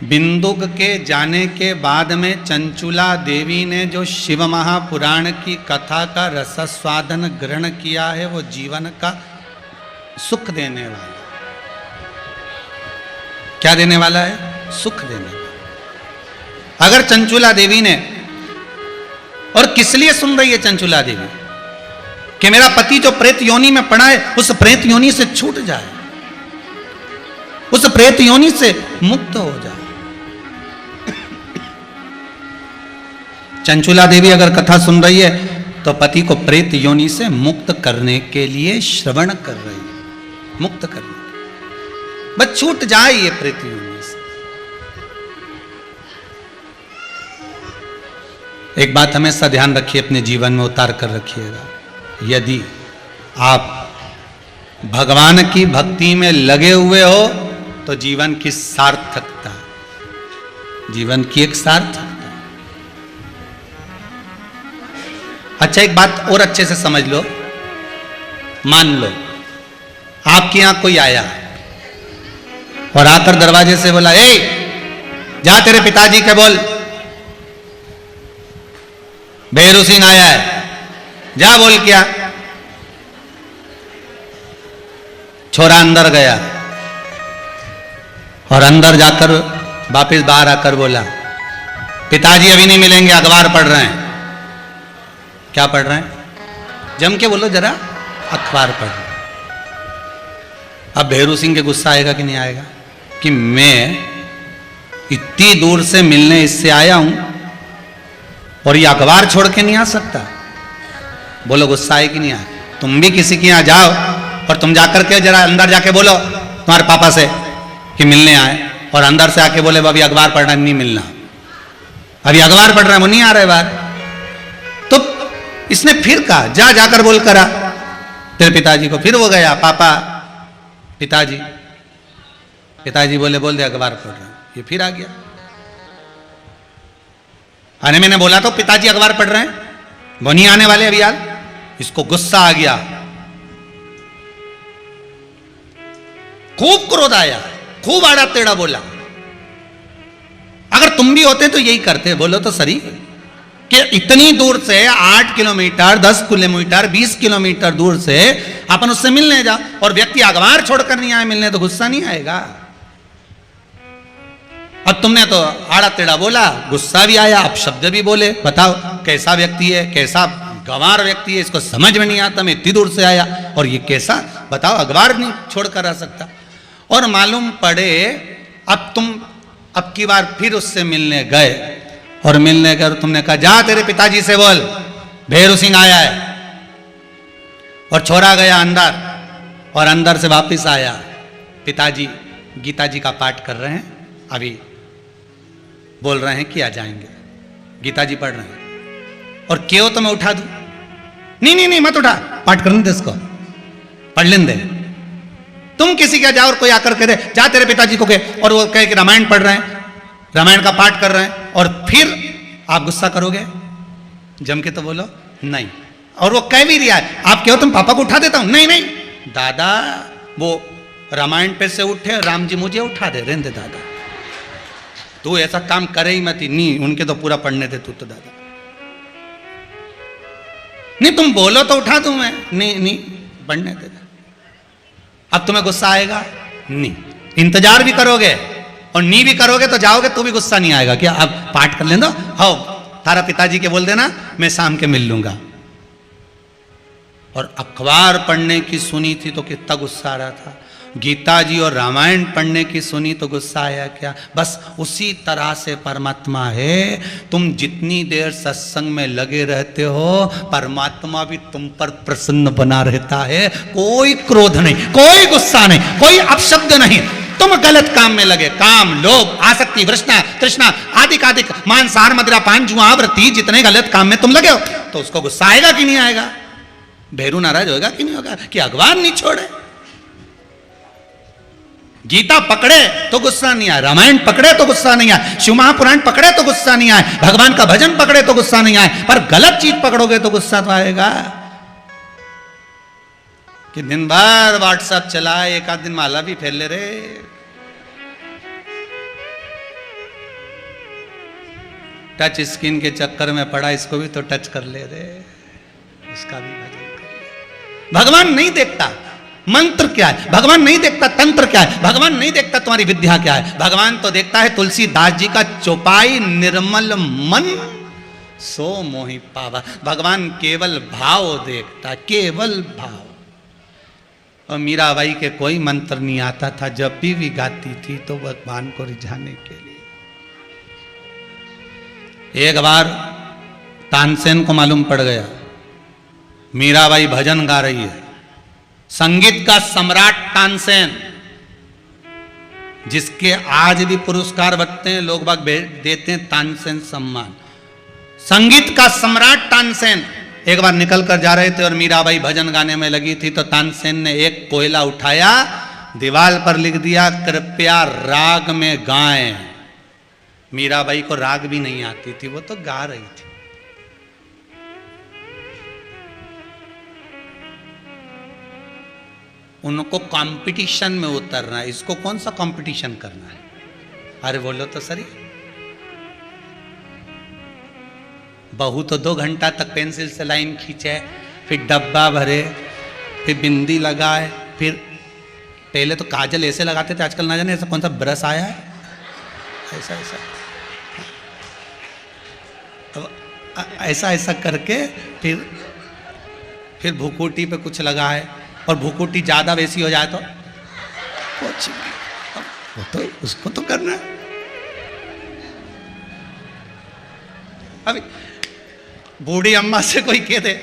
बिंदुक के जाने के बाद में चंचुला देवी ने जो शिव महापुराण की कथा का रसस्वादन ग्रहण किया है वो जीवन का सुख देने वाला। क्या देने वाला है? सुख देने वाला। अगर चंचुला देवी ने, और किस लिए सुन रही है चंचुला देवी? कि मेरा पति जो प्रेत योनि में पड़ा है उस प्रेत योनि से छूट जाए, उस प्रेत योनि से मुक्त हो जाए। चंचुला देवी अगर कथा सुन रही है तो पति को प्रेत योनि से मुक्त करने के लिए श्रवण कर रही है, मुक्त करने बस छूट जाए ये प्रेत योनि से। एक बात हमेशा ध्यान रखिए, अपने जीवन में उतार कर रखिएगा। यदि आप भगवान की भक्ति में लगे हुए हो तो जीवन की सार्थकता, जीवन की एक सार्थकता। अच्छा, एक बात और अच्छे से समझ लो। मान लो आपके यहां कोई आया और आकर दरवाजे से बोला, ए जा तेरे पिताजी के बोल भेरू सिंह आया है, जा बोल। क्या? छोरा अंदर गया और अंदर जाकर वापस बाहर आकर बोला, पिताजी अभी नहीं मिलेंगे, अखबार पढ़ रहे हैं। क्या पढ़ रहे हैं? जम के बोलो जरा, अखबार पढ़ रहे हैं। अब भेरू सिंह के गुस्सा आएगा कि नहीं आएगा कि मैं इतनी दूर से मिलने इससे आया हूं और ये अखबार छोड़ के नहीं आ सकता? बोलो गुस्सा आए कि नहीं आए? तुम भी किसी के यहां जाओ और तुम जाकर के जरा अंदर जाके बोलो तुम्हारे पापा से कि मिलने आए, और अंदर से आके बोले अभी अखबार पढ़ना, नहीं मिलना, अभी अखबार पढ़ रहा है, वो नहीं आ रहा है बाहर। तो इसने फिर कहा जा जाकर बोल करा तेरे पिताजी को। फिर वो गया, पापा पिताजी, पिताजी बोले बोल दे अखबार पढ़ रहा है। ये फिर आ गया। अरे मैंने बोला तो पिताजी अखबार पढ़ रहे हैं, वो नहीं आने वाले अभी यार। इसको गुस्सा आ गया, खूब क्रोध आया, खूब आड़ा टेढ़ा बोला। अगर तुम भी होते तो यही करते। बोलो तो सही कि इतनी दूर से 8 किलोमीटर, 10 किलोमीटर, 20 किलोमीटर दूर से अपन उससे मिलने जाओ और व्यक्ति अखबार छोड़कर नहीं आए मिलने, तो गुस्सा नहीं आएगा? अब तुमने तो आड़ा टेढ़ा बोला, गुस्सा भी आया, आप शब्द भी बोले। बताओ कैसा व्यक्ति है, कैसा गंवार व्यक्ति है, इसको समझ में नहीं आता। मैं इतनी दूर से आया और ये कैसा, बताओ अखबार नहीं छोड़कर आ सकता। और मालूम पड़े अब तुम अब की बार फिर उससे मिलने गए और मिलने गए, तुमने कहा जा तेरे पिताजी से बोल भेरू सिंह आया है, और छोरा गया अंदर और अंदर से वापस आया, पिताजी गीता जी का पाठ कर रहे हैं, अभी बोल रहे हैं कि आ जाएंगे। गीता जी पढ़ रहे हैं और क्यों तो मैं उठा दूं? नहीं नहीं नहीं मत उठा, पाठ करने दे इसको, पढ़ लेने दे। तुम किसी के जाओ और कोई आकर कह दे जा तेरे पिताजी को कहे, और वो कहे कि रामायण पढ़ रहे हैं, रामायण का पाठ कर रहे हैं, और फिर आप गुस्सा करोगे? जम के तो बोलो नहीं। और वो कह भी दिया है, आप कहो तुम पापा को उठा देता हूं, नहीं नहीं दादा वो रामायण पे से उठे, राम जी मुझे उठा दे, रहने दे दादा, तू ऐसा काम करे ही मत। नहीं उनके तो पूरा पढ़ने थे तू तो दादा, नहीं तुम बोलो तो उठा दूं मैं, नहीं नहीं पढ़ने दे। अब तुम्हें गुस्सा आएगा? नहीं। इंतजार भी करोगे और नहीं भी करोगे तो जाओगे तो भी गुस्सा नहीं आएगा? क्या अब पाठ कर लेना, हाँ तारा पिताजी के बोल देना मैं शाम के मिल लूंगा। और अखबार पढ़ने की सुनी थी तो कितना गुस्सा आ रहा था, गीता जी और रामायण पढ़ने की सुनी तो गुस्सा आया क्या? बस उसी तरह से परमात्मा है। तुम जितनी देर सत्संग में लगे रहते हो परमात्मा भी तुम पर प्रसन्न बना रहता है। कोई क्रोध नहीं, कोई गुस्सा नहीं, कोई अपशब्द नहीं। तुम गलत काम में लगे, काम, लोभ, आसक्ति, वृष्णा, तृष्णा, आदिक आदिक, मांस, हार, मदिरा, पान, जुआ, व्रती, जितने गलत काम में तुम लगे हो तो उसको गुस्सा आएगा कि नहीं आएगा? भेरू नाराज होगा कि नहीं होगा कि अखबार नहीं छोड़े? गीता पकड़े तो गुस्सा नहीं आया, रामायण पकड़े तो गुस्सा नहीं आया, शिव महापुराण पकड़े तो गुस्सा नहीं आया, भगवान का भजन पकड़े तो गुस्सा नहीं आया, पर गलत चीज पकड़ोगे तो गुस्सा तो आएगा। कि दिन भर व्हाट्सएप चलाए, एक आध दिन माला भी फैल ले रे। टच स्क्रीन के चक्कर में पड़ा, इसको भी तो टच कर ले रे, उसका भी भजन कर ले। भगवान नहीं देखता मंत्र क्या है, भगवान नहीं देखता तंत्र क्या है, भगवान नहीं देखता तुम्हारी विद्या क्या है, भगवान तो देखता है तुलसीदास जी का चौपाई निर्मल मन सो मोहि पावा। भगवान केवल भाव देखता, केवल भाव। और मीराबाई के कोई मंत्र नहीं आता था, जब भी गाती थी तो भगवान को रिझाने के लिए। एक बार तानसेन को मालूम पड़ गया मीराबाई भजन गा रही है, संगीत का सम्राट तानसेन, जिसके आज भी पुरस्कार बनते हैं, लोग बाग देते हैं तानसेन सम्मान। संगीत का सम्राट तानसेन एक बार निकल कर जा रहे थे और मीराबाई भजन गाने में लगी थी, तो तानसेन ने एक कोयला उठाया, दीवार पर लिख दिया कृपया राग में गाएं। मीराबाई को राग भी नहीं आती थी, वो तो गा रही थी। उनको कंपटीशन में उतरना है, इसको कौन सा कंपटीशन करना है? अरे बोलो तो सही। बहू तो 2 घंटा तक पेंसिल से लाइन खींचे, फिर डब्बा भरे, फिर बिंदी लगाए, फिर पहले तो काजल ऐसे लगाते थे, आजकल ना जाने ऐसा कौन सा ब्रश आया है, ऐसा ऐसा ऐसा ऐसा करके फिर भूकोटी पे कुछ लगाए, और भूकोटी ज्यादा वैसी हो जाए तो कुछ वो तो उसको तो करना है। अभी बूढ़ी अम्मा से कोई कह दे,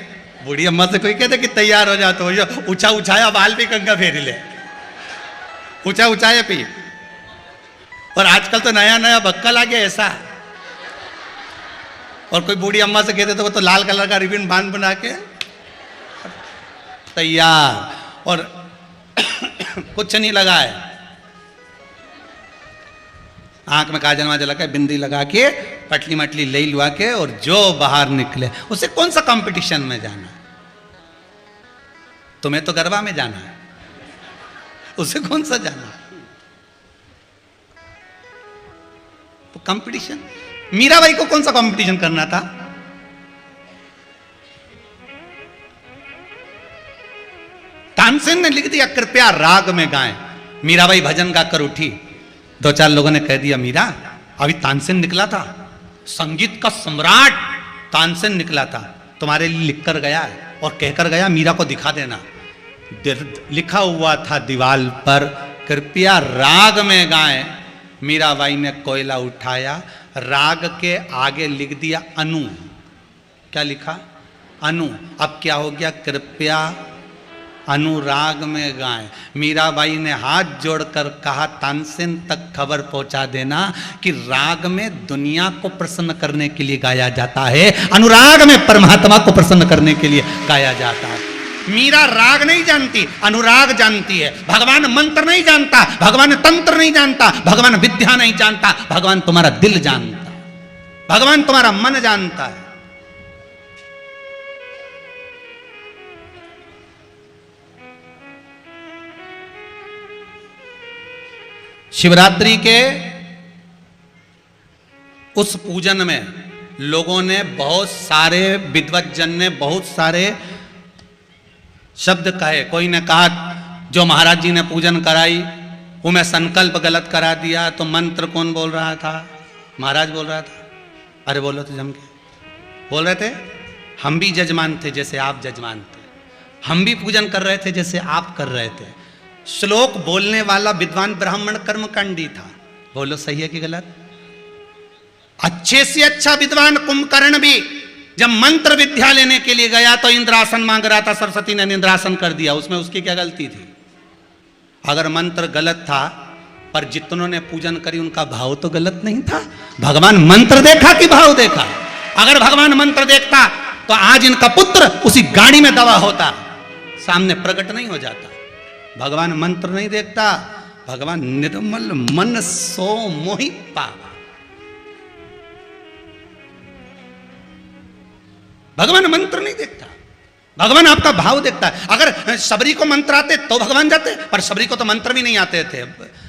बूढ़ी अम्मा से कोई कह दे कि तैयार हो जा, तो ऊंचा उछाया बाल भी गंगा फेरी ले, ऊंचा उछाया पी। और आजकल तो नया नया बक्कल आ गया ऐसा, और कोई बूढ़ी अम्मा से कहते तो वो तो लाल कलर का रिबन बांध बना के तैयार, और कुछ नहीं लगा है, आंख में काजल वाजल लगा, बिंदी लगा के, पटली मटली ले लुआ के, और जो बाहर निकले, उसे कौन सा कंपटीशन में जाना? तुम्हें तो गरबा में जाना है, उसे कौन सा जाना? तो कंपटीशन, मीराबाई को कौन सा कंपटीशन करना था? तानसेन ने लिख दिया कृपया राग में गाएं। मीराबाई भजन गाकर उठी, 2-4 लोगों ने कह दिया मीरा, अभी तानसेन निकला था, संगीत का सम्राट तानसेन निकला था, तुम्हारे लिए लिखकर गया है और कहकर गया मीरा को दिखा देना। लिखा हुआ था दीवाल पर कृपया राग में गाएं। मीराबाई ने कोयला उठाया, राग के आगे लिख दिया अनु। क्या लिखा? अनु। अब क्या हो गया? कृपया अनुराग में गाएं। मीराबाई ने हाथ जोड़कर कहा तानसेन तक खबर पहुंचा देना कि राग में दुनिया को प्रसन्न करने के लिए गाया जाता है, अनुराग में परमात्मा को प्रसन्न करने के लिए गाया जाता है। मीरा राग नहीं जानती, अनुराग जानती है। भगवान मंत्र नहीं जानता, भगवान तंत्र नहीं जानता, भगवान विद्या नहीं जानता, भगवान तुम्हारा दिल जानता, भगवान तुम्हारा मन जानता है। शिवरात्रि के उस पूजन में लोगों ने, बहुत सारे विद्वज्जन ने बहुत सारे शब्द कहे। कोई ने कहा जो महाराज जी ने पूजन कराई वो मैं संकल्प गलत करा दिया, तो मंत्र कौन बोल रहा था? महाराज बोल रहा था। अरे बोलो तो जम के बोल रहे थे, हम भी जजमान थे जैसे आप जजमान थे, हम भी पूजन कर रहे थे जैसे आप कर रहे थे। श्लोक बोलने वाला विद्वान ब्राह्मण कर्मकांडी था। बोलो सही है कि गलत? अच्छे से अच्छा विद्वान कुंभकर्ण भी जब मंत्र विद्या लेने के लिए गया तो इंद्रासन मांग रहा था, सरस्वती ने इंद्रासन कर दिया। उसमें उसकी क्या गलती थी? अगर मंत्र गलत था पर जितनों ने पूजन करी उनका भाव तो गलत नहीं था। भगवान मंत्र देखा कि भाव देखा? अगर भगवान मंत्र देखता तो आज इनका पुत्र उसी गाड़ी में दवा होता, सामने प्रकट नहीं हो जाता। भगवान मंत्र नहीं देखता, भगवान निर्मल मन सो मोहि पावा। भगवान मंत्र नहीं देखता, भगवान आपका भाव देखता है। अगर सबरी को मंत्र आते तो भगवान जाते, पर सबरी को तो मंत्र भी नहीं आते थे।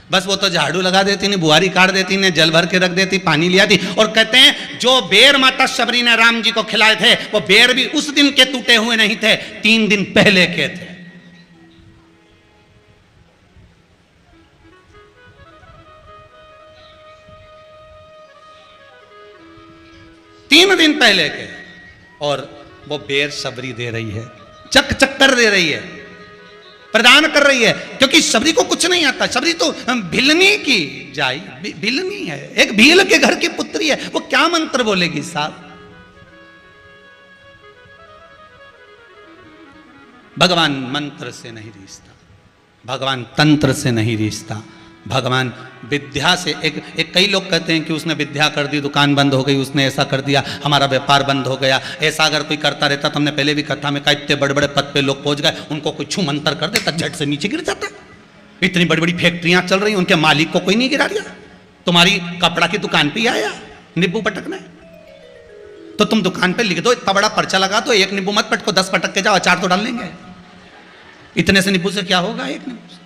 बस वो तो झाड़ू लगा देती, ने बुहारी काट देती, ने जल भर के रख देती, पानी लिया थी। और कहते हैं जो बेर माता शबरी ने राम जी को खिलाए थे, वो बेर भी उस दिन के टूटे हुए नहीं थे, 3 दिन पहले के थे। तीन दिन पहले के, और वो बेर शबरी दे रही है, चक चक्कर दे रही है, प्रदान कर रही है, क्योंकि शबरी को कुछ नहीं आता। शबरी तो भिलनी की जाई, भिलनी है, एक भील के घर की पुत्री है, वो क्या मंत्र बोलेगी साहब। भगवान मंत्र से नहीं रिश्ता, भगवान तंत्र से नहीं रिश्ता, भगवान विद्या से। एक कई लोग कहते हैं कि उसने विद्या कर दी, दुकान बंद हो गई, उसने ऐसा कर दिया, हमारा व्यापार बंद हो गया। ऐसा अगर कोई करता रहता तो हमने पहले भी कथा में कहा, इतने बड़े बड़े पद पे लोग पहुंच गए, उनको कोई छू मंतर कर देता, झट से नीचे गिर जाता। इतनी बड़ी बड़ी फैक्ट्रियां चल रही, उनके मालिक को कोई नहीं गिरा दिया। तुम्हारी कपड़ा की दुकान पे आया नींबू पटकने, तो तुम दुकान पे लिख दो, इतना बड़ा पर्चा लगा दो, 1 नींबू मत पटको, 10 पटक के जाओ, अचार तो डाल लेंगे। इतने से नींबू से क्या होगा, 1 नींबू से।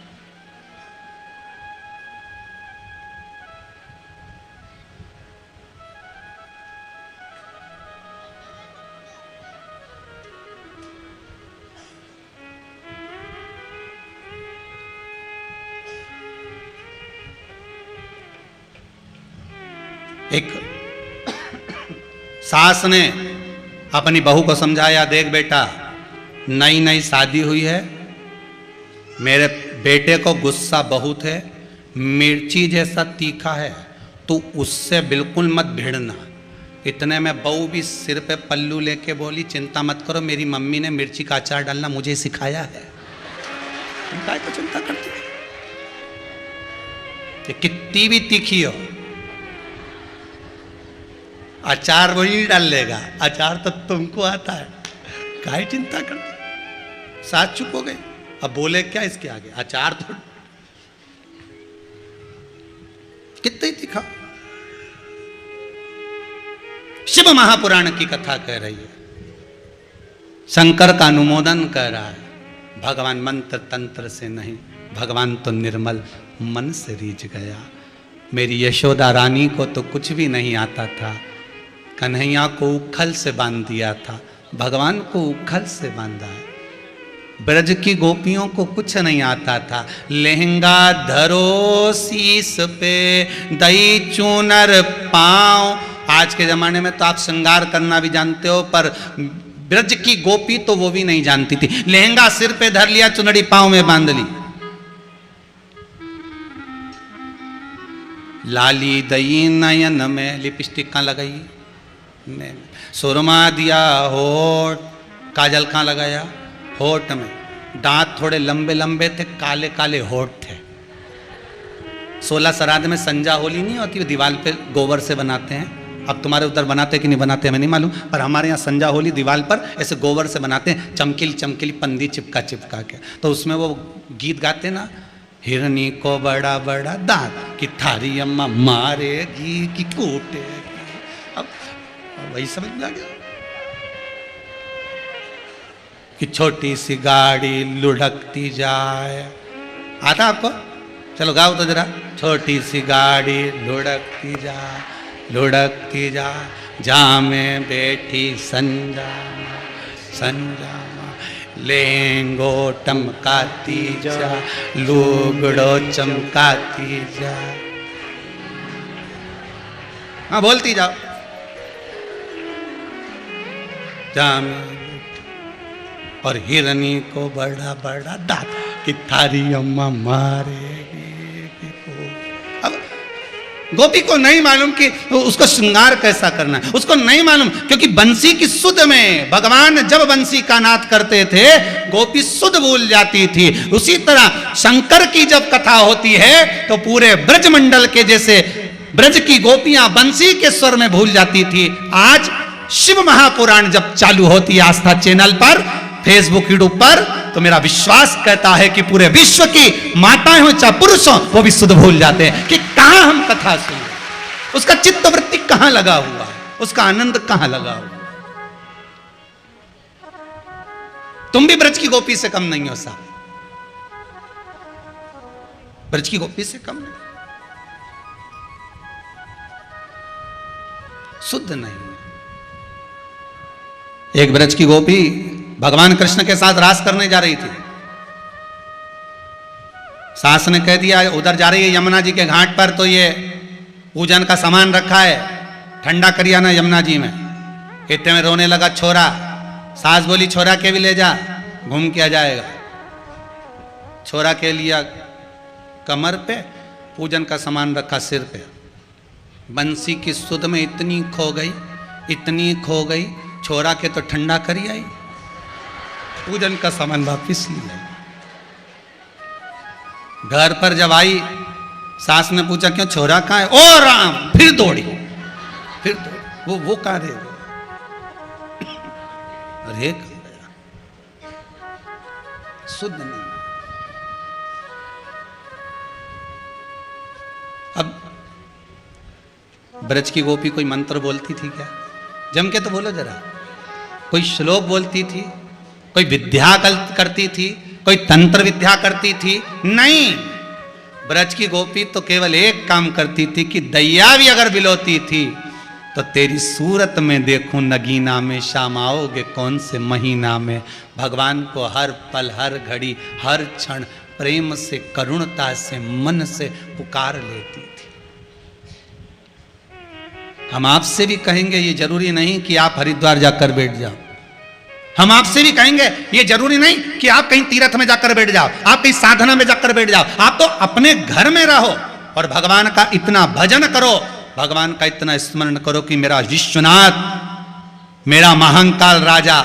एक सास ने अपनी बहू को समझाया, देख बेटा, नई नई शादी हुई है, मेरे बेटे को गुस्सा बहुत है, मिर्ची जैसा तीखा है, तू उससे बिल्कुल मत भिड़ना। इतने में बहू भी सिर पे पल्लू लेके बोली, चिंता मत करो, मेरी मम्मी ने मिर्ची का अचार डालना मुझे सिखाया है। काय को चिंता करती है, कि कितनी भी तीखी हो, अचार वही डाल लेगा, अचार तो तुमको आता है, काहे चिंता करते। साथ चुप हो गए, अब बोले क्या इसके आगे, अचार तो कितने तीखा। शिव महापुराण की कथा कह रही है, शंकर का अनुमोदन कर रहा है, भगवान मंत्र तंत्र से नहीं, भगवान तो निर्मल मन से रीझ गया। मेरी यशोदा रानी को तो कुछ भी नहीं आता था, कन्हैया को उखल से बांध दिया था, भगवान को उखल से बांधा है। ब्रज की गोपियों को कुछ नहीं आता था, लहंगा धरो शीस पे, दही चूनर पाँव। आज के जमाने में तो आप श्रृंगार करना भी जानते हो, पर ब्रज की गोपी तो वो भी नहीं जानती थी। लहंगा सिर पे धर लिया, चुनरी पाँव में बांध ली, लाली दई नयन में लिपस्टिक कहाँ लगाई, सुरमा दिया होठ, काजल कहाँ लगाया, होठ में, दांत थोड़े लंबे लंबे थे, काले काले होठ थे। 16 श्राद्ध में संजा होली नहीं होती, वो दीवार पे गोबर से बनाते हैं। अब तुम्हारे उधर बनाते कि नहीं बनाते हमें नहीं मालूम, पर हमारे यहाँ संजा होली दीवार पर ऐसे गोबर से बनाते हैं, चमकीली चमकीली पंदी चिपका चिपका के। तो उसमें वो गीत गाते ना, हिरनी को बड़ा बड़ा दांत, कि थारी अम्मा मारेगी कि कूटेगी। अब वही समझ में आ गया कि छोटी सी गाड़ी लुढ़कती जाए। आता आपको? चलो गाओ तो जरा। छोटी सी गाड़ी लुढ़कती जा, लुढ़कती जा, जा में बैठी संजा, संजा लेंगो टमकाती जा, लुगड़ो चमकाती जा। हाँ बोलती जाओ। जा में और हिरनी को बड़ा बड़ा दांत, कि थारी अम्मा मारेगी। अब गोपी को नहीं मालूम कि उसको श्रृंगार कैसा करना है, उसको नहीं मालूम, क्योंकि बंसी की सुध में भगवान जब बंसी का नाद करते थे, गोपी सुध भूल जाती थी। उसी तरह शंकर की जब कथा होती है तो पूरे ब्रजमंडल के जैसे ब्रज की गोपियां बंसी के स्वर में भूल जाती थी। आज शिव महापुराण जब चालू होती है आस्था चैनल पर, फेसबुक यूट्यूब पर, तो मेरा विश्वास कहता है कि पूरे विश्व की माताएं हो चाहे पुरुष हो, वो भी शुद्ध भूल जाते हैं कि कहां हम कथा सुने, उसका चित्त वृत्ति कहां लगा हुआ है, उसका आनंद कहां लगा हुआ। तुम भी ब्रज की गोपी से कम नहीं हो साहब। ब्रज की गोपी से कम नहीं, शुद्ध नहीं। एक ब्रज की गोपी भगवान कृष्ण के साथ रास करने जा रही थी। सास ने कह दिया उधर जा रही है यमुना जी के घाट पर, तो ये पूजन का सामान रखा है, ठंडा करिया ना यमुना जी में। इतने में रोने लगा छोरा। सास बोली छोरा के भी ले जा, घूम के आ जाएगा। छोरा के लिया कमर पे, पूजन का सामान रखा सिर पे। बंसी की सुध में इतनी खो गई, इतनी खो गई, छोरा के तो ठंडा करी आई, पूजन का सामान वापिस ले आई। घर पर जब आई, सास ने पूछा क्यों, छोरा कहाँ है? ओ राम, फिर दौड़ी, फिर दौड़ी। वो कहाँ रहे? अरे गया, शुद्ध नहीं। अब ब्रज की गोपी कोई मंत्र बोलती थी क्या? जम के तो बोलो जरा। कोई श्लोक बोलती थी, कोई विद्या करती थी, कोई तंत्र विद्या करती थी? नहीं। ब्रज की गोपी तो केवल एक काम करती थी कि दैया भी अगर बिलोती थी तो तेरी सूरत में देखूं नगीना में, शाम आओगे कौन से महीना में। भगवान को हर पल, हर घड़ी, हर क्षण प्रेम से, करुणता से, मन से पुकार लेती थी। हम आपसे भी कहेंगे, ये जरूरी नहीं कि आप हरिद्वार जाकर बैठ जाओ। हम आपसे भी कहेंगे, ये जरूरी नहीं कि आप कहीं तीर्थ में जाकर बैठ जाओ, आप कहीं साधना में जाकर बैठ जाओ। आप तो अपने घर में रहो और भगवान का इतना भजन करो, भगवान का इतना स्मरण करो कि मेरा विश्वनाथ, मेरा महाकाल राजा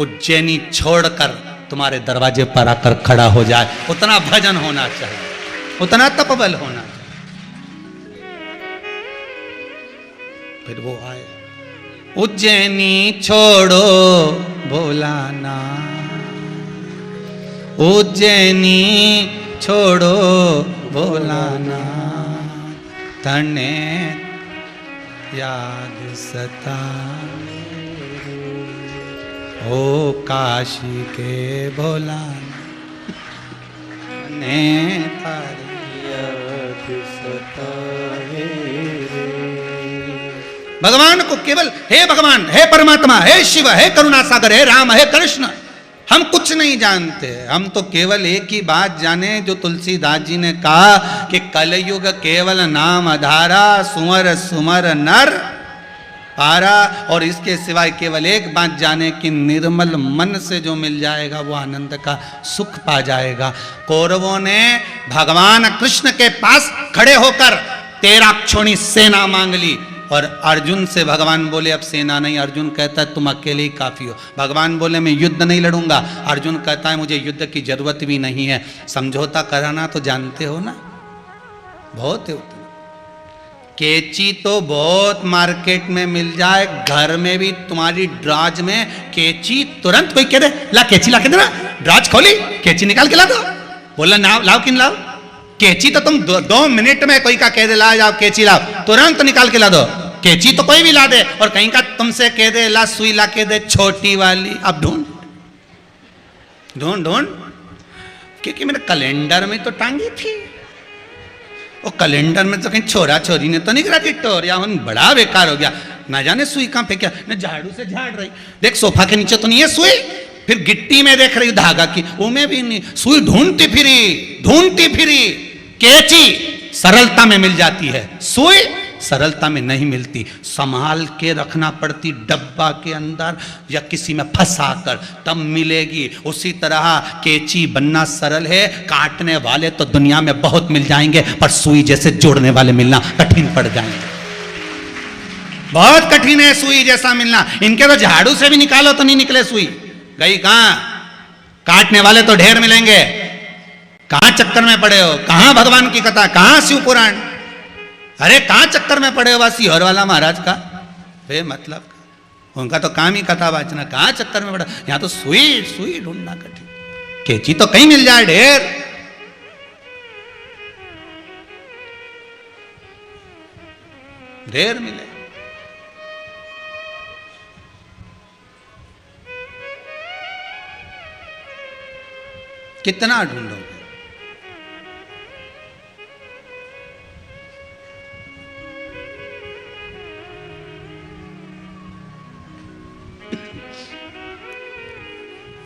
उज्जैनी छोड़कर तुम्हारे दरवाजे पर आकर खड़ा हो जाए। उतना भजन होना चाहिए, उतना तपबल होना चाहिए। फिर वो आए, उज्जैनी छोड़ो भोलाना, उज्जैनी छोड़ो भोलाना, तने याद सता ओ काशी के भोलाना, ने याद सताए। भगवान को केवल हे भगवान, हे परमात्मा, हे शिव, हे करुणा सागर, हे राम, हे कृष्ण, हम कुछ नहीं जानते। हम तो केवल एक ही बात जाने जो तुलसीदास जी ने कहा कि कलयुग केवल नाम आधारा, सुमर सुमर नर पारा। और इसके सिवाय केवल एक बात जाने कि निर्मल मन से जो मिल जाएगा वो आनंद का सुख पा जाएगा। कौरवों ने भगवान कृष्ण के पास खड़े होकर 13 क्षोणी सेना मांग ली और अर्जुन से भगवान बोले अब सेना नहीं। अर्जुन कहता है तुम अकेले ही काफी हो। भगवान बोले मैं युद्ध नहीं लड़ूंगा। अर्जुन कहता है मुझे युद्ध की जरूरत भी नहीं है। समझौता कराना तो जानते हो ना, बहुत है उतना। केची तो बहुत मार्केट में मिल जाए, घर में भी तुम्हारी ड्राज में केची तुरंत कोई कह दे ला केची ला के देना, ड्राज खोली केची निकाल के ला दो, बोला ना लाओ किन लाओ। केची तो तुम 2 मिनट में कोई का कह दे ला जाओ केची लाओ, तुरंत निकाल के ला दो। केची तो कोई भी ला दे, और कहीं का तुमसे कह दे ला सुई ला के दे छोटी वाली, अब ढूंढ ढूंढ ढूंढ, क्योंकि मेरे कैलेंडर में तो टांगी थी। वो कैलेंडर में तो कहीं छोरा छोरी ने तो नहीं करा दी टोर, या बड़ा बेकार हो गया। ना जाने सुई कहां फेंका, न झाड़ू से झाड़ रही, देख सोफा के नीचे तो नहीं है सुई, फिर गिट्टी में देख रही धागा की, वो में भी नहीं सुई, ढूंढती फिरी। केची सरलता में मिल जाती है, सुई सरलता में नहीं मिलती, संभाल के रखना पड़ती डब्बा के अंदर या किसी में फंसा कर तब मिलेगी। उसी तरह केची बनना सरल है, काटने वाले तो दुनिया में बहुत मिल जाएंगे, पर सुई जैसे जोड़ने वाले मिलना कठिन पड़ जाएंगे। बहुत कठिन है सुई जैसा मिलना। इनके तो झाड़ू से भी निकालो तो नहीं निकले सुई, गई कहां। काटने वाले तो ढेर मिलेंगे, कहां चक्कर में पड़े हो, कहां भगवान की कथा, कहां शिव पुराण, अरे कहां चक्कर में पड़े हो बस सीहोर वाला महाराज का बे मतलब, उनका तो काम ही कथा वाचना, कहां चक्कर में पड़ा। यहां तो सुई ढूंढना कठिन, केची तो कहीं मिल जाए ढेर। ढेर मिले। कितना ढूंढोगे।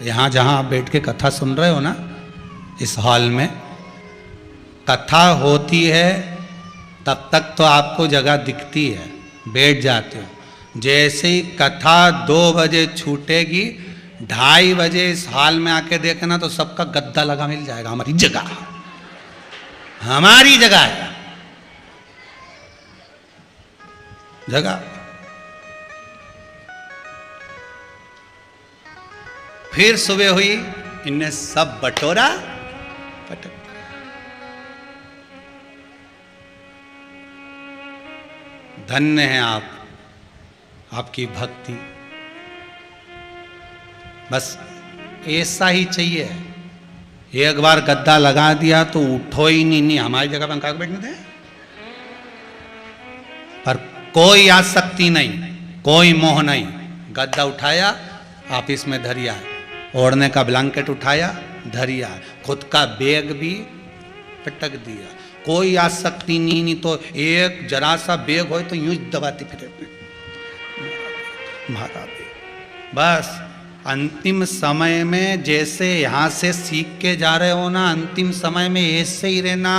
यहां जहां आप बैठ के कथा सुन रहे हो ना, इस हॉल में कथा होती है तब तक तो आपको जगह दिखती है, बैठ जाते हो। जैसे ही कथा 2 बजे छूटेगी, 2:30 बजे इस हॉल में आके देखना तो सबका गद्दा लगा मिल जाएगा। हमारी जगह है जगह। फिर सुबह हुई, इनने सब बटोरा पटक। धन्य हैं आप, आपकी भक्ति। बस ऐसा ही चाहिए। एक बार गद्दा लगा दिया तो उठो ही नहीं। हमारी जगह पर कागज बैठने थे, पर कोई आसक्ति नहीं, कोई मोह नहीं। गद्दा उठाया, ऑफिस में धरिया, ओढ़ने का ब्लैंकेट उठाया, धरिया, खुद का बैग भी पटक दिया। कोई आसक्ति नहीं तो एक जरा सा बैग हो तो यूं दबाती फिरे मारा बैग। बस अंतिम समय में जैसे यहाँ से सीख के जा रहे हो ना, अंतिम समय में ऐसे ही रहना।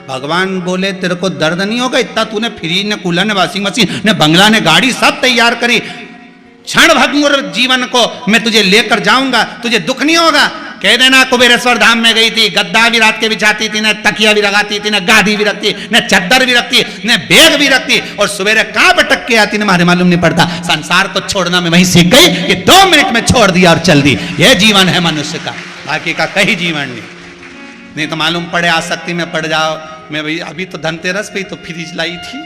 भगवान बोले तेरे को दर्द नहीं होगा, इतना तूने फ्रिज ने, कूलर ने, वॉशिंग मशीन ने, बंगला ने, गाड़ी सब तैयार करी, क्षण भंगुर जीवन को मैं तुझे लेकर जाऊंगा, तुझे दुख नहीं होगा। कह देना कुबेरेश्वर धाम में गई थी, गद्दा भी रात के बिछाती थी, न तकिया भी लगाती थी, न गादी भी रखती, न चद्दर भी रखती, न बैग भी रखती, और सवेरे कहां भटक के आती, न मारे मालूम नहीं पड़ता। संसार को छोड़ना मैं वहीं सीख गई कि 2 मिनट में छोड़ दिया और चल दी। यह जीवन है मनुष्य का, बाकी का कहीं जीवन नहीं तो मालूम पड़े आसक्ति में पड़ जाओ। मैं भाई अभी तो धनतेरस पे तो फ्रिज लाई थी,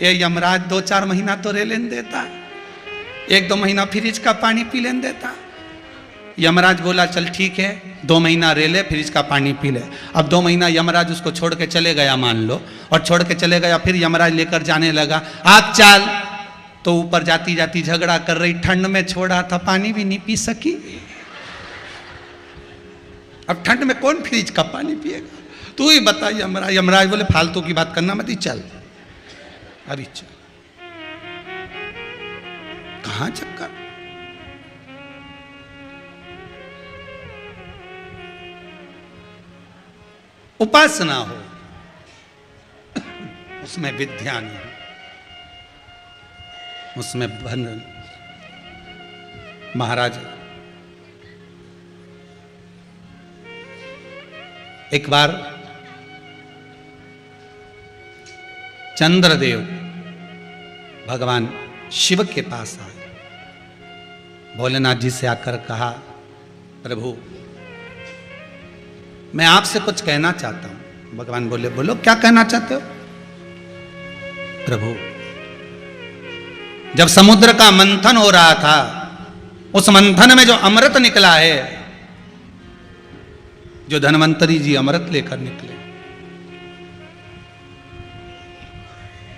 ये यमराज 2-4 महीना तो रे लेन देता, 1-2 महीना फ्रिज का पानी पी लेन देता। यमराज बोला चल ठीक है, 2 महीना रे ले, फ्रिज का पानी पी ले। अब 2 महीना यमराज उसको छोड़ के चले गया मान लो, और छोड़ के चले गया, फिर यमराज लेकर जाने लगा, आप चल। तो ऊपर जाती जाती झगड़ा कर रही, ठंड में छोड़ा था, पानी भी नहीं पी सकी। अब ठंड में कौन फ्रिज का पानी पिएगा, तू ही बता। यमराज बोले फालतू की बात करना मत, चल अभी चल। कहां चक्कर, उपासना हो, उसमें विद्या नहीं, उसमें बंधन। महाराज एक बार चंद्रदेव भगवान शिव के पास आए, भोलेनाथ जी से आकर कहा प्रभु मैं आपसे कुछ कहना चाहता हूं। भगवान बोले बोलो क्या कहना चाहते हो। प्रभु जब समुद्र का मंथन हो रहा था, उस मंथन में जो अमृत निकला है, जो धन्वंतरी जी अमृत लेकर निकले,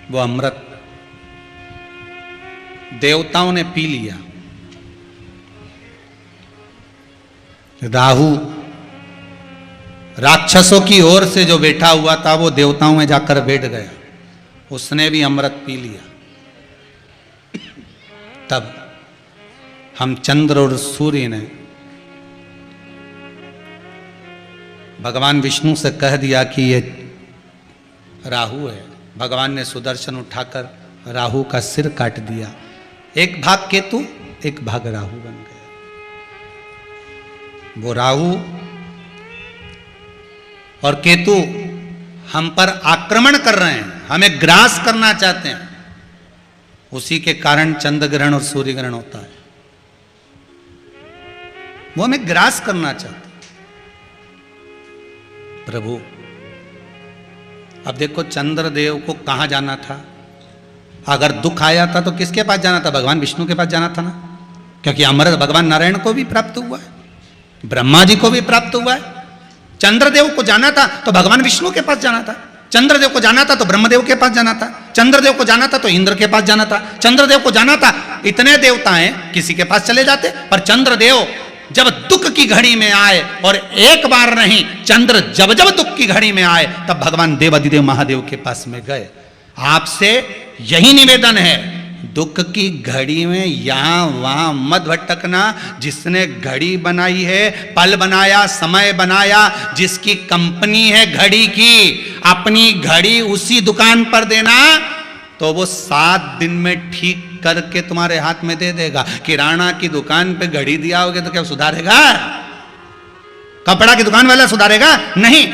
वो अमृत देवताओं ने पी लिया। राहु राक्षसों की ओर से जो बैठा हुआ था वो देवताओं में जाकर बैठ गया, उसने भी अमृत पी लिया। तब हम चंद्र और सूर्य ने भगवान विष्णु से कह दिया कि ये राहु है। भगवान ने सुदर्शन उठाकर राहु का सिर काट दिया। एक भाग केतु, एक भाग राहु बन गया। वो राहु और केतु हम पर आक्रमण कर रहे हैं, हमें ग्रास करना चाहते हैं। उसी के कारण चंद्र ग्रहण और सूर्य ग्रहण होता है। वो हमें ग्रास करना चाहते हैं। प्रभु अब देखो चंद्रदेव को कहां जाना था। अगर दुख आया था तो किसके पास जाना था, भगवान विष्णु के पास जाना था ना, क्योंकि अमृत भगवान नारायण को भी प्राप्त हुआ है, ब्रह्मा जी को भी प्राप्त हुआ है। चंद्रदेव को जाना था तो भगवान विष्णु के पास जाना था, चंद्रदेव को जाना था तो ब्रह्मदेव के पास जाना था, चंद्रदेव को जाना था तो इंद्र के पास जाना था, चंद्रदेव को जाना था। इतने देवता हैं, किसी के पास चले जाते। पर चंद्रदेव जब दुख की घड़ी में आए, और एक बार नहीं, चंद्र जब जब दुख की घड़ी में आए तब भगवान देवाधिदेव महादेव के पास में गए। आपसे यही निवेदन है, दुख की घड़ी में यहां वहां मत भटकना। जिसने घड़ी बनाई है, पल बनाया, समय बनाया, जिसकी कंपनी है घड़ी की, अपनी घड़ी उसी दुकान पर देना, तो वो 7 दिन में ठीक करके तुम्हारे हाथ में दे देगा। किराना की दुकान पे घड़ी दिया होगे तो क्या सुधारेगा? कपड़ा की दुकान वाला सुधारेगा? नहीं,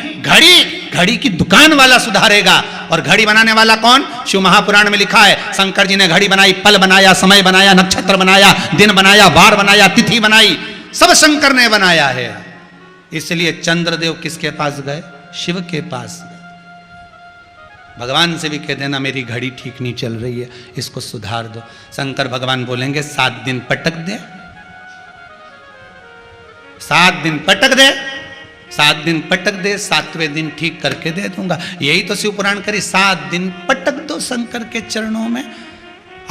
घड़ी की दुकान वाला सुधारेगा। और घड़ी बनाने वाला कौन? शिव महापुराण में लिखा है, शंकर जी ने घड़ी बनाई, पल बनाया, समय बनाया, नक्षत्र बनाया, दिन बनाया, वार बनाया, तिथि बनाई, सब शंकर ने बनाया है। इसलिए चंद्रदेव किसके पास गए? शिव के पास गए। भगवान से भी कह देना मेरी घड़ी ठीक नहीं चल रही है, इसको सुधार दो। शंकर भगवान बोलेंगे 7 दिन पटक दे, 7 दिन पटक दे, 7 दिन पटक दे, 7वें दिन ठीक करके दे दूंगा। यही तो शिव पुराण करी, 7 दिन पटक दो शंकर के चरणों में।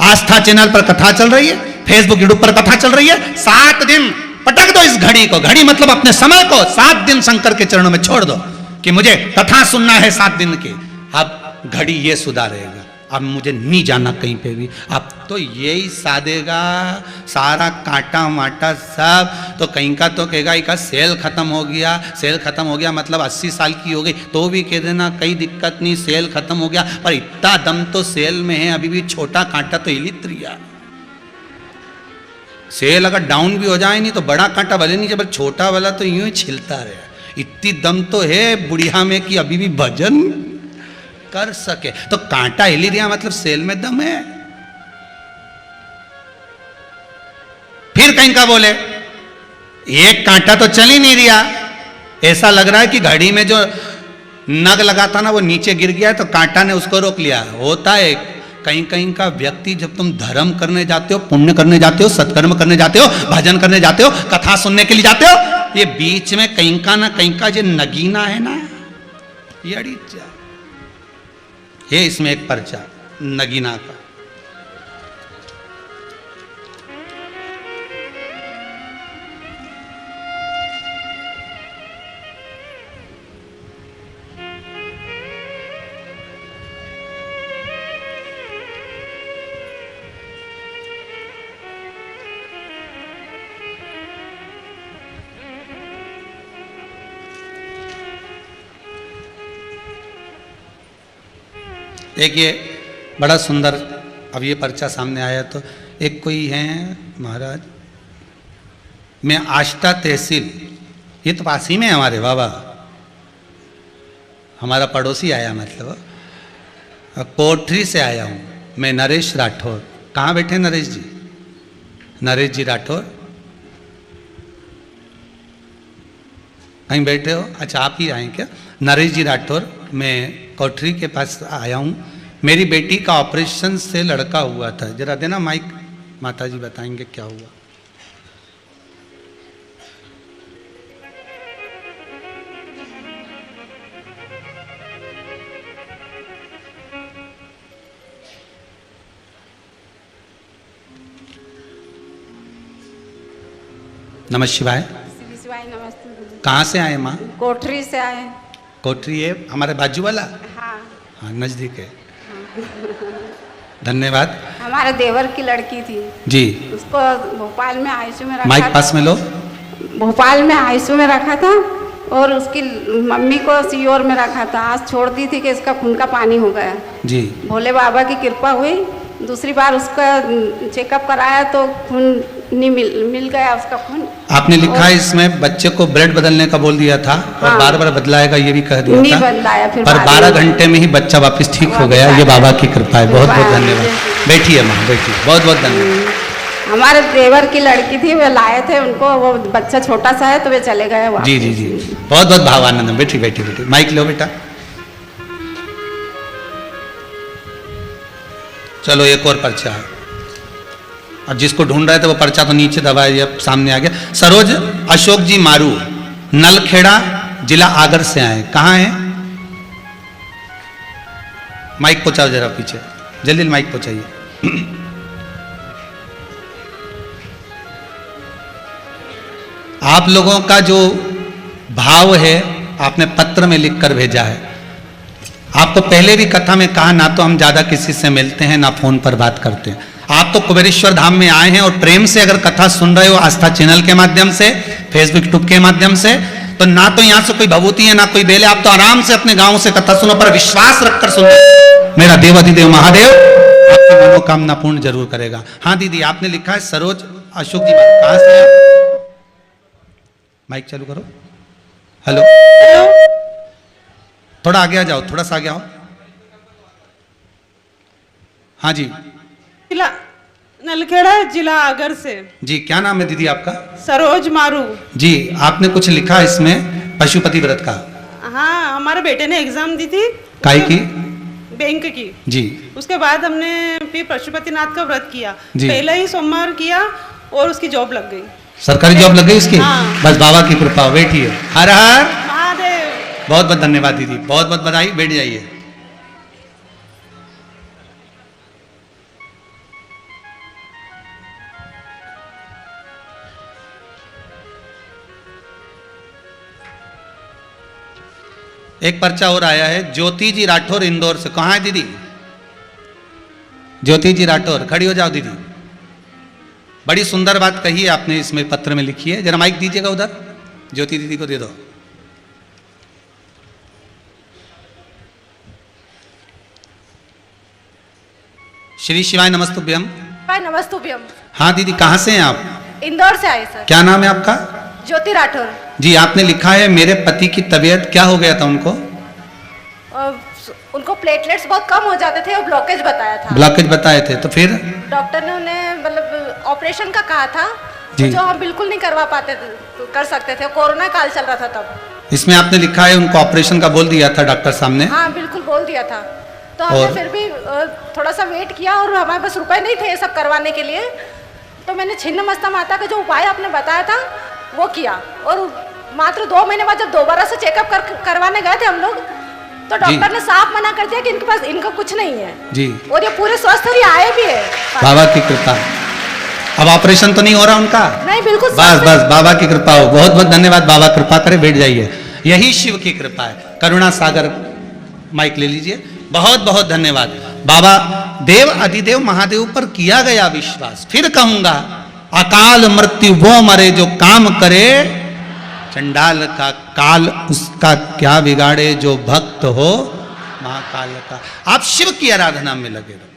आस्था चैनल पर कथा चल रही है, फेसबुक यूट्यूब पर कथा चल रही है, 7 दिन पटक दो इस घड़ी को। घड़ी मतलब अपने समय को 7 दिन शंकर के चरणों में छोड़ दो कि मुझे कथा सुनना है 7 दिन की। अब घड़ी ये सुधारेगा, अब मुझे नहीं जाना कहीं पे भी, अब तो यही साधेगा सारा कांटा माटा सब। तो कहीं का तो कहेगा इसका सेल खत्म हो गया, सेल खत्म हो गया मतलब 80 साल की हो गई तो भी कह देना कोई दिक्कत नहीं, सेल खत्म हो गया। पर इतना दम तो सेल में है, अभी भी छोटा कांटा तो हिलित रिया। सेल अगर डाउन भी हो जाए नहीं तो बड़ा कांटा भले नहीं, जब छोटा वाला तो यूं ही छिलता रहे। इतनी दम तो है बुढ़िया में कि अभी भी भजन कर सके। तो कांटा हिली दिया मतलब सेल में दम है। फिर कहीं का बोले एक कांटा तो चल ही नहीं रहा, ऐसा लग रहा है कि घड़ी में जो नग लगा था ना वो नीचे गिर गया तो कांटा ने उसको रोक लिया। होता है कहीं कहीं का व्यक्ति, जब तुम धर्म करने जाते हो, पुण्य करने जाते हो, सत्कर्म करने जाते हो, भजन करने जाते हो, कथा सुनने के लिए जाते हो, ये बीच में कहीं का ना कहीं का जो नगीना है ना, ये अड़ी ये इसमें एक पर्चा नगीना का। एक ये बड़ा सुंदर, अब ये पर्चा सामने आया तो एक कोई है महाराज, मैं आष्टा तहसील, ये तो पास ही में है हमारे बाबा, हमारा पड़ोसी आया, मतलब कोठरी से आया हूँ मैं, नरेश राठौर। कहाँ बैठे नरेश जी? नरेश जी राठौर कहीं बैठे हो? अच्छा आप ही आए क्या? नरेश जी राठौर, मैं कोठरी के पास आया हूँ। मेरी बेटी का ऑपरेशन से लड़का हुआ था। जरा देना माइक, माता जी बताएंगे क्या हुआ। नमः शिवाय। नमस्ते। कहाँ से आए माँ? कोठरी से आए। कोठरी है हमारे बाजू वाला? हाँ हाँ नजदीक है। धन्यवाद। हमारे देवर की लड़की थी जी, उसको भोपाल में आईसीयू में रखा माइक पास में लो। भोपाल में आईसीयू में रखा था और उसकी मम्मी को सीओर में रखा था। आज छोड़ दी थी कि इसका खून का पानी हो गया जी। भोले बाबा की कृपा हुई। दूसरी बार उसका चेकअप कराया तो खून नहीं मिल गया उसका खून। आपने लिखा है इसमें बच्चे को ब्लड बदलने का बोल दिया था और हाँ, बार बार बदलाएगा ये भी कह दिया नहीं था, बदलाया फिर पर 12 घंटे में ही बच्चा वापस ठीक हो गया। ये बाबा की कृपा है। बहुत बहुत धन्यवाद। बैठिए माँ, बैठिए। बहुत बहुत धन्यवाद। हमारे देवर की लड़की थी, वे लाए थे उनको, वो बच्चा छोटा सा है तो वे चले गए वापस। जी जी जी, बहुत बहुत भावानंद। बैठी बैठी बैठी, माइक लो बेटा। चलो एक और पर्चा है। अब जिसको ढूंढ रहे थे वो पर्चा तो नीचे दबाया, अब सामने आ गया। सरोज अशोक जी मारू, नलखेड़ा जिला आगर से आए। कहाँ है? माइक पहुंचाओ जरा पीछे, जल्दी माइक पहुंचाइए। आप लोगों का जो भाव है आपने पत्र में लिखकर भेजा है। आपको पहले भी कथा में कहा, ना तो हम ज्यादा किसी से मिलते हैं ना फोन पर बात करते हैं। आप तो कुबेरेश्वर धाम में आए हैं और प्रेम से अगर कथा सुन रहे हो आस्था चैनल के माध्यम से, फेसबुक यूट्यूब के माध्यम से, तो ना तो यहां से कोई भभूति है ना कोई बेल है, आप तो आराम से अपने गांव से कथा सुनो, पर विश्वास रखकर सुनो। मेरा देवाधिदेव महादेव आपकी मनोकामना पूर्ण जरूर करेगा। हाँ दीदी, आपने लिखा है सरोज अशोक जी, कहां से हैं? माइक चालू करो। हेलो, थोड़ा आगे आ जाओ, थोड़ा सा आगे आओ। हाँ जी, जिला नलखेड़ा, जिला आगर से। जी क्या नाम है दीदी आपका? सरोज मारू। जी, आपने कुछ लिखा इसमें पशुपति व्रत का। हाँ, हमारे बेटे ने एग्जाम दी थी काय की? बैंक की। जी, उसके बाद हमने फिर पशुपतिनाथ का व्रत किया। जी। पहले ही सोमवार किया और उसकी जॉब लग गई। सरकारी जॉब लग गई इसकी? हाँ। बस बाबा की कृपा, बैठिए। हर हर महादेव। बहुत बहुत धन्यवाद दीदी, बहुत बहुत बधाई, बैठ जाइए। एक पर्चा और आया है, ज्योति जी राठौर इंदौर से। कहाँ है दीदी? ज्योति जी राठौर, खड़ी हो जाओ दीदी। बड़ी सुंदर बात कही है आपने, इसमें पत्र में लिखी है। जरा माइक दीजिएगा उधर, ज्योति दीदी को दे दो। श्री शिवाय नमस्तुभ्यम। हाय, नमस्तुभ्यम। हाँ दीदी, कहाँ से हैं आप? इंदौर से आए सर। क्या नाम है आपका? ज्योति राठौर। जी, आपने लिखा है मेरे पति की तबीयत क्या हो गया था उनको? उनको प्लेटलेट्स बहुत कम हो जाते थे और ब्लॉकेज बताया था। ब्लॉकेज बताए थे, तो फिर डॉक्टर ने उन्हें मतलब ऑपरेशन का कहा था, जी। जो हम बिल्कुल नहीं करवा पाते थे, कर सकते थे। कोरोना काल चल रहा था तब। इसमें आपने लिखा है उनको ऑपरेशन का बोल दिया था डॉक्टर सामने। हाँ, बिल्कुल बोल दिया था। तो हमने और? फिर भी थोड़ा सा वेट किया और हमारे पास रुपए नहीं थे ये सब करवाने के लिए। तो मैंने छिन्नमस्ता माता का जो उपाय आपने बताया था वो किया, और मात्र 2 महीने बाद जब दोबारा से चेकअप करवाने गए थे हम लोग, तो डॉक्टर ने साफ मना कर दिया कि इनके पास इनका कुछ नहीं है जी, और ये पूरे स्वस्थ और ये आए भी है। बाबा की कृपा। अब ऑपरेशन तो नहीं हो रहा उनका? नहीं, बिल्कुल बस स्वस्थ बस, बाबा की कृपा हो। बहुत बहुत धन्यवाद, बाबा कृपा करे, बैठ जाइए। यही शिव की कृपा है। करुणा सागर माइक ले लीजिए। बहुत बहुत धन्यवाद। बाबा देव अधिदेव महादेव पर किया गया विश्वास। फिर कहूंगा, अकाल मृत्यु वो मरे जो काम करे, चंडाल का काल उसका क्या बिगाड़े, जो भक्त हो महाकाल का। आप शिव की आराधना में लगे रहो,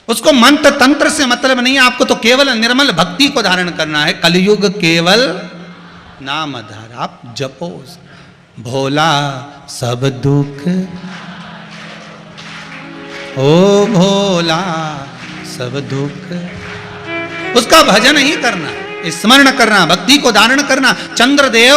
उसको मंत्र तंत्र से मतलब नहीं है, आपको तो केवल निर्मल भक्ति को धारण करना है। कलयुग केवल नाम आधार, आप जपो भोला सब दुख, ओ भोला सब दुख। उसका भजन ही करना, स्मरण करना, भक्ति को धारण करना। चंद्रदेव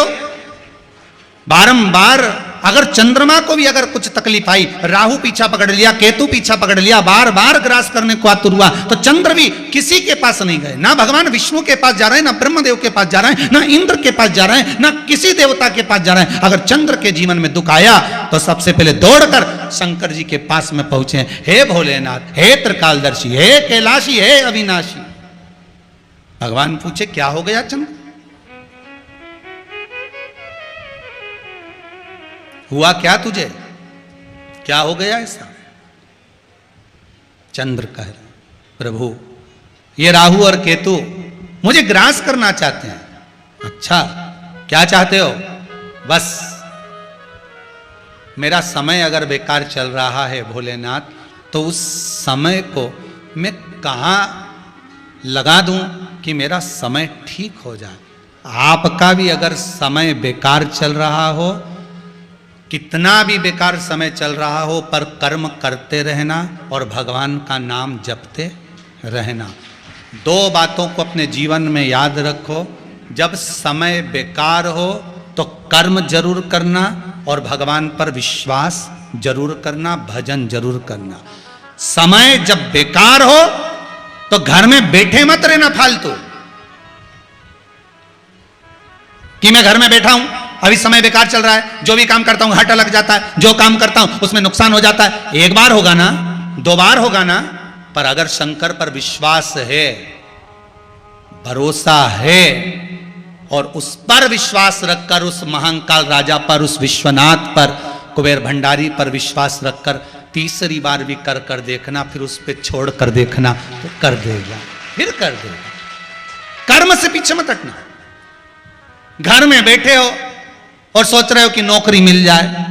बारंबार, अगर चंद्रमा को भी अगर कुछ तकलीफ आई, राहु पीछा पकड़ लिया, केतु पीछा पकड़ लिया, बार बार ग्रास करने को आतुर हुआ, तो चंद्र भी किसी के पास नहीं गए। ना भगवान विष्णु के पास जा रहे हैं, ना ब्रह्मदेव के पास जा रहे हैं, ना इंद्र के पास जा रहे हैं, ना किसी देवता के पास जा रहे हैं। अगर चंद्र के जीवन में दुख आया तो सबसे पहले दौड़कर शंकर जी के पास में पहुंचे। हे भोलेनाथ, हे त्रिकालदर्शी, हे कैलाशी, हे अविनाशी। भगवान पूछे, क्या हो गया चंद्र? हुआ क्या तुझे? क्या हो गया ऐसा? चंद्र कह रहे, प्रभु ये राहु और केतु मुझे ग्रास करना चाहते हैं। अच्छा, क्या चाहते हो? बस मेरा समय अगर बेकार चल रहा है भोलेनाथ, तो उस समय को मैं कहाँ लगा दूं कि मेरा समय ठीक हो जाए। आपका भी अगर समय बेकार चल रहा हो, कितना भी बेकार समय चल रहा हो, पर कर्म करते रहना और भगवान का नाम जपते रहना। 2 बातों को अपने जीवन में याद रखो। जब समय बेकार हो तो कर्म जरूर करना और भगवान पर विश्वास जरूर करना, भजन जरूर करना। समय जब बेकार हो तो घर में बैठे मत रहना फालतू, कि मैं घर में बैठा हूं, अभी समय बेकार चल रहा है, जो भी काम करता हूं घाटा लग जाता है, जो काम करता हूं उसमें नुकसान हो जाता है। 1 बार होगा ना, 2 बार होगा ना, पर अगर शंकर पर विश्वास है, भरोसा है, और उस पर विश्वास रखकर, उस महाकाल राजा पर, उस विश्वनाथ पर, कुबेर भंडारी पर विश्वास रखकर तीसरी बार भी कर देखना, फिर उस पे छोड़ कर देखना तो कर देगा, फिर कर देगा। कर्म से पीछे मत हटना। घर में बैठे हो और सोच रहे हो कि नौकरी मिल जाए,